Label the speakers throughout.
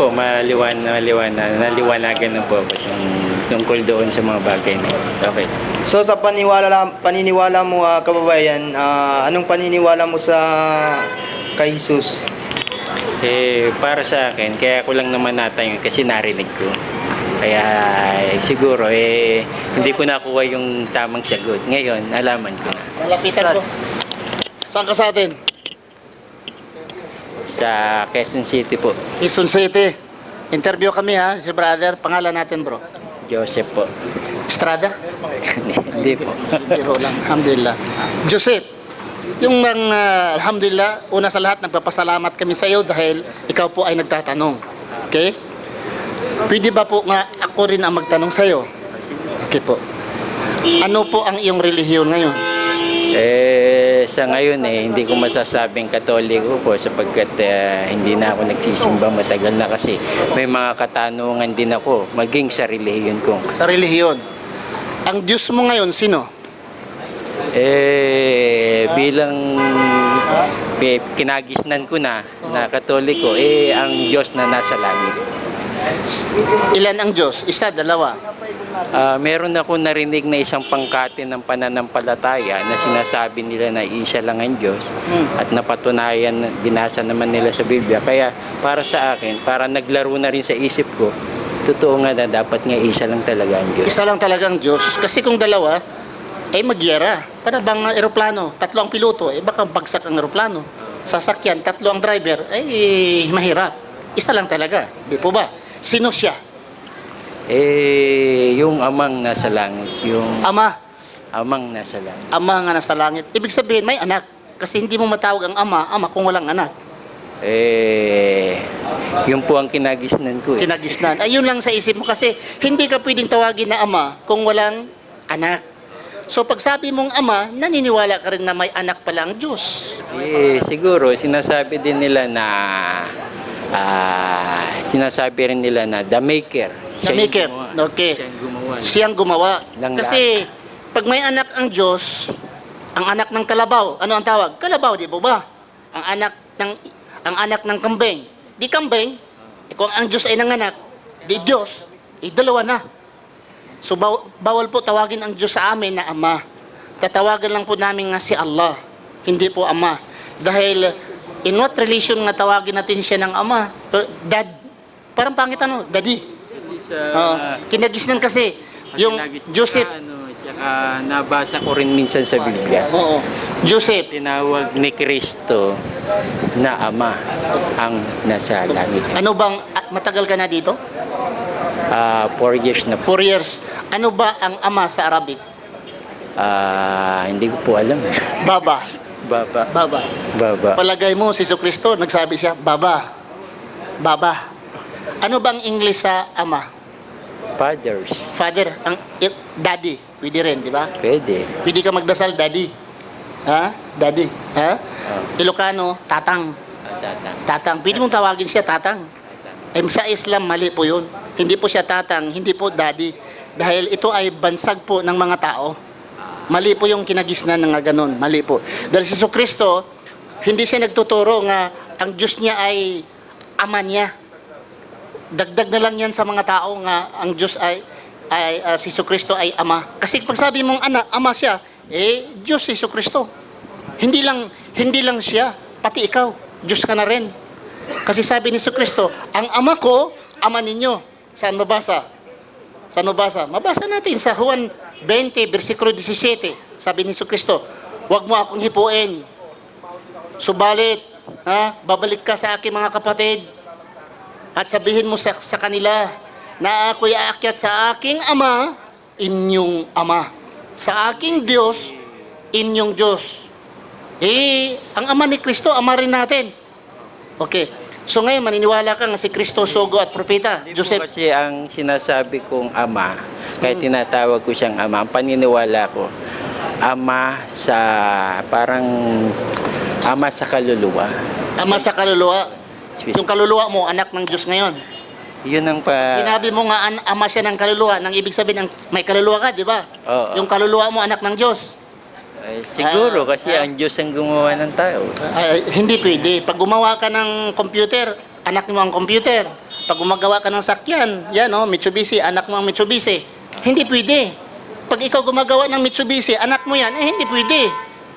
Speaker 1: po, naliwanagan na po ako tungkol doon sa mga bagay na yun. Okay.
Speaker 2: So sa paniniwala mo kababayan, anong paniniwala mo sa kay Jesus?
Speaker 1: Para sa akin, kaya ko lang naman natayo kasi narinig ko. Kaya siguro hindi ko nakuha yung tamang sagot. Ngayon, alaman ko na.
Speaker 3: Malapitan ko. Saan ka sa atin?
Speaker 1: Sa Quezon City po.
Speaker 3: Quezon City. Interview kami ha, si brother. Pangalan natin bro.
Speaker 1: Joseph po.
Speaker 3: Estrada?
Speaker 1: Hindi po.
Speaker 3: Biro lang. Alhamdulillah. Joseph, yung alhamdulillah, una sa lahat, nagpapasalamat kami sa iyo dahil ikaw po ay nagtatanong. Okay? Pwede ba po nga ako rin ang magtanong sa iyo? Okay po. Ano po ang iyong relihiyon ngayon?
Speaker 1: Sa ngayon hindi ko masasabing Katoliko po sapagkat hindi na ako nagsisimba matagal na kasi may mga katanungan din ako maging sa relihiyon ko.
Speaker 3: Sa relihiyon. Ang Diyos mo ngayon, sino?
Speaker 1: Bilang kinagisnan ko na Katoliko, ang Diyos na nasa langit.
Speaker 3: Ilan ang Diyos? Isa, dalawa?
Speaker 1: Meron ako narinig na isang pangkati ng pananampalataya na sinasabi nila na isa lang ang Diyos at napatunayan, binasa naman nila sa Biblia. Kaya para sa akin, para naglaro na rin sa isip ko, totoo nga na dapat nga isa lang talaga ang Diyos.
Speaker 3: Isa lang talagang Diyos. Kasi kung dalawa, magyera. Para bang eroplano, tatlo ang piloto, baka bagsak ang eroplano. Sasakyan, tatlo ang driver, mahirap. Isa lang talaga. Di po ba? Sino siya?
Speaker 1: Yung amang nasa langit. Yung
Speaker 3: Ama.
Speaker 1: amang nasa langit.
Speaker 3: Ama nga nasa langit. Ibig sabihin, may anak. Kasi hindi mo matawag ang ama kung walang anak.
Speaker 1: Yun po ang kinagisnan ko.
Speaker 3: Kinagisnan. Ayun lang sa isip mo kasi hindi ka pwedeng tawagin na ama kung walang anak. So pag sabi mong ama, naniniwala ka rin na may anak pala ang Diyos.
Speaker 1: Siguro, sinasabi din nila na sinasabi rin nila na the maker.
Speaker 3: The maker. Okay.
Speaker 1: Siya yung gumawa.
Speaker 3: Siyang gumawa.
Speaker 1: Ng
Speaker 3: Kasi pag may anak ang Diyos, ang anak ng kalabaw, ano ang tawag? Kalabaw, di ba? Ang anak ng kambing. Di kambing. Kung ang Diyos ay nanganak, di Diyos, dalawa na. So bawal po tawagin ang Diyos sa amin na ama. Tatawagan lang po namin nga si Allah, hindi po ama. Dahil in what relation nga tawagin natin siya ng ama? Dad. Parang pangit daddy. Kinagisnan kasi yung Joseph.
Speaker 1: Tsaka nabasa ko rin minsan sa Biblia.
Speaker 3: Oo. Joseph.
Speaker 1: Tinawag ni Kristo na ama ang nasa langit.
Speaker 3: Ano bang matagal ka na dito?
Speaker 1: 4 years na po.
Speaker 3: 4 years. Ano ba ang ama sa Arabic?
Speaker 1: Hindi ko po alam.
Speaker 3: Baba.
Speaker 1: Baba.
Speaker 3: Baba.
Speaker 1: Baba.
Speaker 3: Palagay mo si Jesucristo, nagsabi siya, Baba. Baba. Ano bang English sa ama?
Speaker 1: Fathers.
Speaker 3: Father, daddy. Pwede rin, di ba?
Speaker 1: Pwede.
Speaker 3: Pwede ka magdasal, daddy. Ha? Daddy. Ha? Ilocano, tatang.
Speaker 1: Tatang.
Speaker 3: Tatang. Pwede mong tawagin siya tatang. Sa Islam, mali po yun. Hindi po siya tatang, hindi po daddy. Dahil ito ay bansag po ng mga tao. Mali po yung kinagisnan ng ganun. Mali po. Dahil si Jesucristo, hindi siya nagtuturo nga ang Diyos niya ay ama niya. Dagdag na lang yan sa mga tao nga ang Diyos si Jesucristo ay ama. Kasi pag sabi mong ama siya, Diyos si Jesucristo. Hindi lang siya, pati ikaw, Diyos ka na rin. Kasi sabi ni Jesucristo, ang ama ko, ama ninyo. Saan mabasa? Saan mabasa? Mabasa natin sa Juan 20, versikulo 17. Sabi ni Jesucristo, huwag mo akong hipuin. Subalit, babalik ka sa aking mga kapatid at sabihin mo sa kanila na ako'y aakyat sa aking ama, inyong ama. Sa aking Diyos, inyong Diyos. Ang ama ni Kristo, ama rin natin. Okay. So ngayon, maniniwala ka nga si Kristo, Sogo at Propeta.
Speaker 1: Hindi
Speaker 3: Joseph.
Speaker 1: po kasi ang sinasabi kong ama, kahit tinatawag ko siyang ama, ang paniniwala ko, ama sa, parang ama sa kaluluwa.
Speaker 3: Ama sa kaluluwa. Yung kaluluwa mo, anak ng Diyos ngayon.
Speaker 1: Yun ang
Speaker 3: Sinabi mo nga, ama siya ng kaluluwa. Nang ibig sabihin, may kaluluwa ka, di ba?
Speaker 1: Oo.
Speaker 3: Yung kaluluwa mo, anak ng Diyos.
Speaker 1: Siguro kasi ang Diyos ang gumawa ng tao.
Speaker 3: Hindi pwede. Pag gumawa ka ng computer, anak mo ang computer. Pag gumagawa ka ng sakyan, yan oh, Mitsubishi, anak mo ang Mitsubishi. Hindi pwede. Pag ikaw gumagawa ng Mitsubishi, anak mo yan, hindi pwede.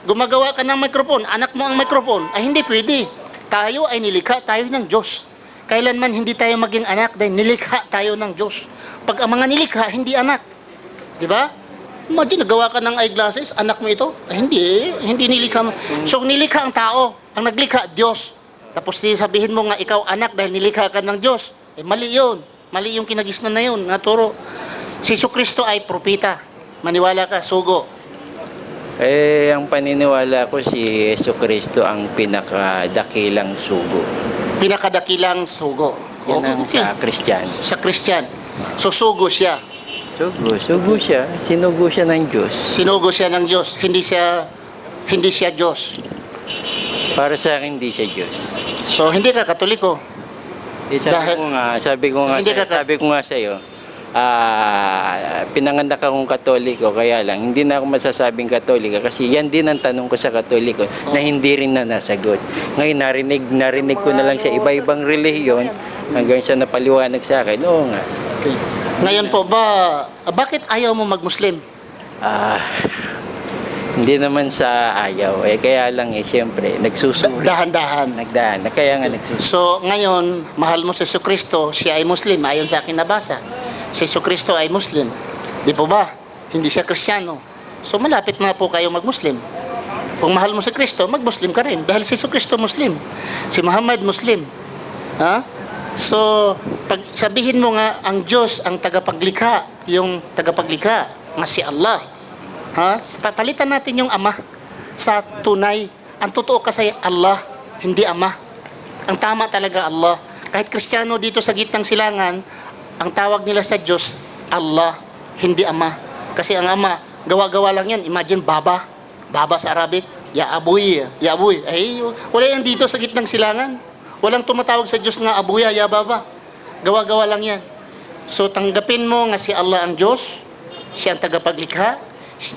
Speaker 3: Gumagawa ka ng microphone, anak mo ang microphone, hindi pwede. Tayo ay nilikha tayo ng Diyos. Kailanman hindi tayo maging anak dahil nilikha tayo ng Diyos. Pag ang mga nilikha, hindi anak. Di ba? Imagine, nagawa ka ng eyeglasses, anak mo ito? Hindi nilikha mo. So, nilikha ang tao. Ang naglikha, Diyos. Tapos sabihin mo nga, ikaw anak dahil nilikha ka ng Diyos. Mali yun. Mali yung kinagisnan na yun. Naturo. Si Jesucristo ay propita. Maniwala ka, sugo.
Speaker 1: Ang paniniwala ko si Jesucristo ang pinakadakilang sugo.
Speaker 3: Pinakadakilang sugo.
Speaker 1: Yan ang
Speaker 3: Okay.
Speaker 1: sa Kristiyano.
Speaker 3: Sa Christian. So, sugo siya.
Speaker 1: Sugo siya. Sinugo siya ng Diyos.
Speaker 3: Sinugo siya ng Diyos. Hindi siya Diyos.
Speaker 1: Para sa akin, hindi siya Diyos.
Speaker 3: So, hindi ka Katoliko.
Speaker 1: Sabi ko nga
Speaker 3: Hindi ka-
Speaker 1: sa iyo, pinanganak akong Katoliko, kaya lang hindi na ako masasabing Katolika kasi yan din ang tanong ko sa Katoliko na hindi rin na nasagot. Ngayon narinig ko na lang sa iba-ibang relihiyon hanggang sa napaliwanag sa akin. Oo nga.
Speaker 3: Okay. Ngayon po bakit ayaw mo mag-Muslim?
Speaker 1: Hindi naman sa ayaw. Kaya lang siyempre, nagsusuri.
Speaker 3: Dahan-dahan.
Speaker 1: Kaya nga nagsusuri.
Speaker 3: So, ngayon, mahal mo si Jesucristo, siya ay Muslim, ayon sa akin nabasa. Si Jesucristo ay Muslim. Di po ba? Hindi siya Kristiyano. So, malapit na po kayo mag-Muslim. Kung mahal mo si Kristo, mag-Muslim ka rin. Dahil si Jesucristo Muslim. Si Muhammad Muslim. Ha? So, pag sabihin mo nga, ang Diyos, ang tagapaglikha, yung tagapaglikha, nga si Allah. Ha? Papalitan natin yung Ama sa tunay. Ang totoo kasi Allah, hindi Ama. Ang tama talaga Allah. Kahit Kristiyano dito sa gitnang silangan, ang tawag nila sa Diyos, Allah, hindi Ama. Kasi ang Ama, gawa-gawa lang yan. Imagine, Baba. Baba sa Arabic, Ya Abuy. Ya Abuy. Wala yan dito sa gitnang silangan. Walang tumatawag sa Diyos nga Abuya, Ya Baba. Gawa-gawa lang yan. So, tanggapin mo nga si Allah ang Diyos. Siya ang tagapaglikha.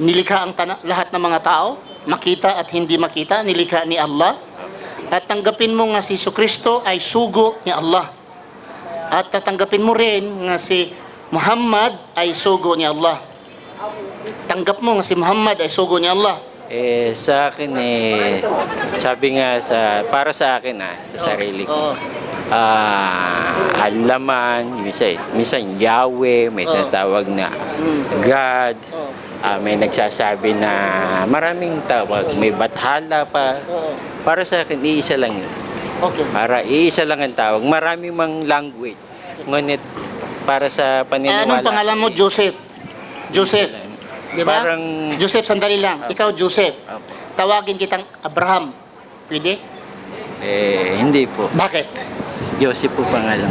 Speaker 3: Nilikha ang lahat ng mga tao. Makita at hindi makita. Nilikha ni Allah. At tanggapin mo nga si Jesucristo ay sugo ni Allah. At tatanggapin mo rin nga si Muhammad ay sugo ni Allah. Tanggap mo nga si Muhammad ay sugo ni Allah.
Speaker 1: Sa akin sabi nga para sa akin sa sarili ko. Alaman, minsan Yahweh, may tinatawag na God. May nagsasabi na maraming tawag, may bathala pa. Para sa akin, iisa lang yun.
Speaker 3: Okay.
Speaker 1: Iisa lang ang tawag. Marami mang language. Ngunit para sa paniniwala.
Speaker 3: Anong pangalan mo? Joseph. Joseph. Di ba?
Speaker 1: Parang-
Speaker 3: Joseph, sandali lang. Ikaw, Joseph.
Speaker 1: Opo.
Speaker 3: Tawagin kitang Abraham. Pwede?
Speaker 1: Hindi po.
Speaker 3: Bakit?
Speaker 1: Joseph po pangalan.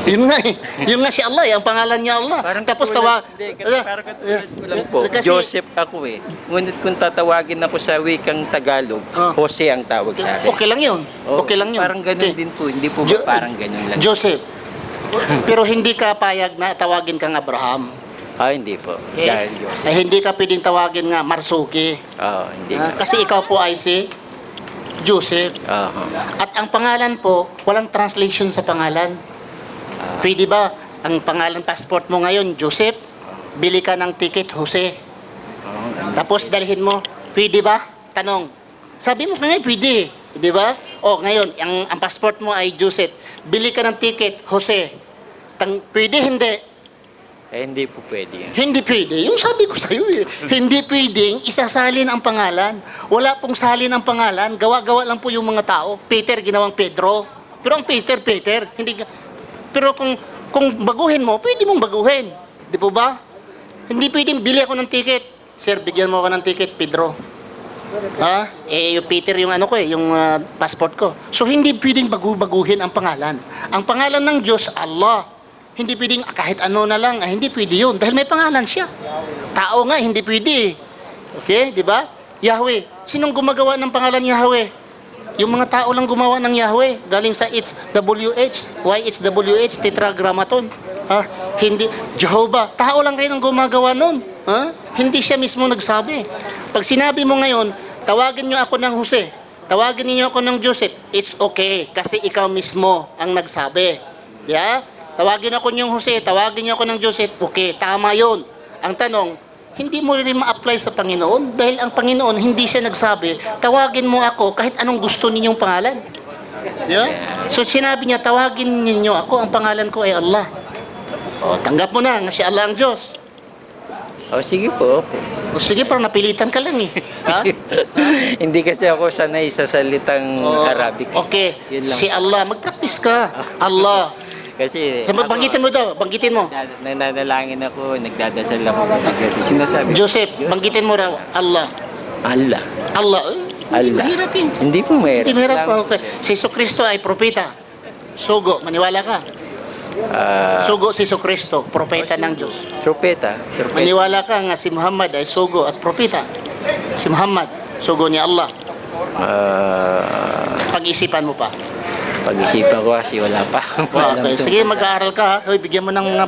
Speaker 3: Yun nga eh. Yun nga si Allah eh. Ang pangalan niya Allah. Tapos
Speaker 1: parang katulad ko lang po.
Speaker 3: Kasi-
Speaker 1: Joseph ako Ngunit kung tatawagin ako sa wikang Tagalog, Jose ang tawag sa akin.
Speaker 3: Okay lang yun.
Speaker 1: Oo,
Speaker 3: Okay lang yun.
Speaker 1: Parang ganun
Speaker 3: Okay.
Speaker 1: din po. Hindi po ba parang ganun lang?
Speaker 3: Joseph. Pero hindi ka payag na tawagin kang Abraham.
Speaker 1: Hindi po.
Speaker 3: Okay?
Speaker 1: Dahil Joseph.
Speaker 3: Ay hindi ka pwedeng tawagin nga Marsuki.
Speaker 1: Hindi nga.
Speaker 3: Kasi ikaw po ay si Joseph. At ang pangalan po, walang translation sa pangalan. Pwede ba, ang pangalan passport mo ngayon, Joseph, bili ka ng ticket, Jose. Tapos dalhin mo, pwede ba? Tanong. Sabi mo ngayon, pwede. Di ba? Ngayon, ang passport mo ay Joseph. Bili ka ng ticket, Jose. Pwede, hindi.
Speaker 1: Hindi po pwede yun.
Speaker 3: Hindi pwede. Yung sabi ko sa'yo Hindi pwedeng isasalin ang pangalan. Wala pong salin ang pangalan. Gawa-gawa lang po yung mga tao. Peter, ginawang Pedro. Pero ang Peter. Hindi. Pero kung baguhin mo, pwede mong baguhin. Di po ba? Hindi pwedeng bili ako ng ticket. Sir, bigyan mo ako ng ticket, Pedro. Yung Peter yung yung passport ko. So, hindi pwedeng baguhin ang pangalan. Ang pangalan ng Diyos, Allah. Hindi pwedeng kahit ano na lang, hindi pwede yun. Dahil may pangalan siya. Tao nga, hindi pwede. Okay, di ba? Yahweh. Sinong gumagawa ng pangalan Yahweh? Yung mga tao lang gumawa ng Yahweh. Galing sa HWH. YHWH, Tetragrammaton. Hindi. Jehovah. Tao lang rin ang gumagawa nun. Hindi siya mismo nagsabi. Pag sinabi mo ngayon, tawagin niyo ako ng Jose. Tawagin niyo ako ng Joseph. It's okay. Kasi ikaw mismo ang nagsabi. Yeah? Tawagin ako niyong Jose, tawagin niyo ako ng Joseph. Okay, tama yun. Ang tanong, hindi mo rin ma-apply sa Panginoon dahil ang Panginoon hindi siya nagsabi, tawagin mo ako kahit anong gusto ninyong pangalan. Yeah? So sinabi niya, tawagin ninyo ako, ang pangalan ko ay Allah. O, tanggap mo na nga si Allah ang Diyos.
Speaker 1: O sige po.
Speaker 3: O sige, parang napilitan ka lang eh. Ha?
Speaker 1: Hindi kasi ako sanay sa salitang
Speaker 3: O,
Speaker 1: Arabic.
Speaker 3: Okay,
Speaker 1: Yun lang.
Speaker 3: si Allah, mag-practice ka. Allah.
Speaker 1: Kasi
Speaker 3: Banggitin mo daw, banggitin mo.
Speaker 1: nananalangin ako, nagdadasal ako. Sinasabi,
Speaker 3: Joseph, banggitin mo raw, Allah.
Speaker 1: Allah.
Speaker 3: Allah. Hindi
Speaker 1: Allah.
Speaker 3: mahirap yun.
Speaker 1: Hindi po mahirap.
Speaker 3: Hindi mahirap
Speaker 1: lang.
Speaker 3: pa. Okay. Si Kristo ay propeta. Sugo, maniwala ka. Sugo si Kristo, propeta ng Diyos.
Speaker 1: Tropeta.
Speaker 3: Maniwala ka nga si Muhammad ay sugo at propeta. Si Muhammad, sugo ni Allah. Pag-isipan mo pa.
Speaker 1: Pag-isipan ko kasi wala pa.
Speaker 3: Okay, sige, mag-aaral ka ha. Hoy, bigyan mo ng mga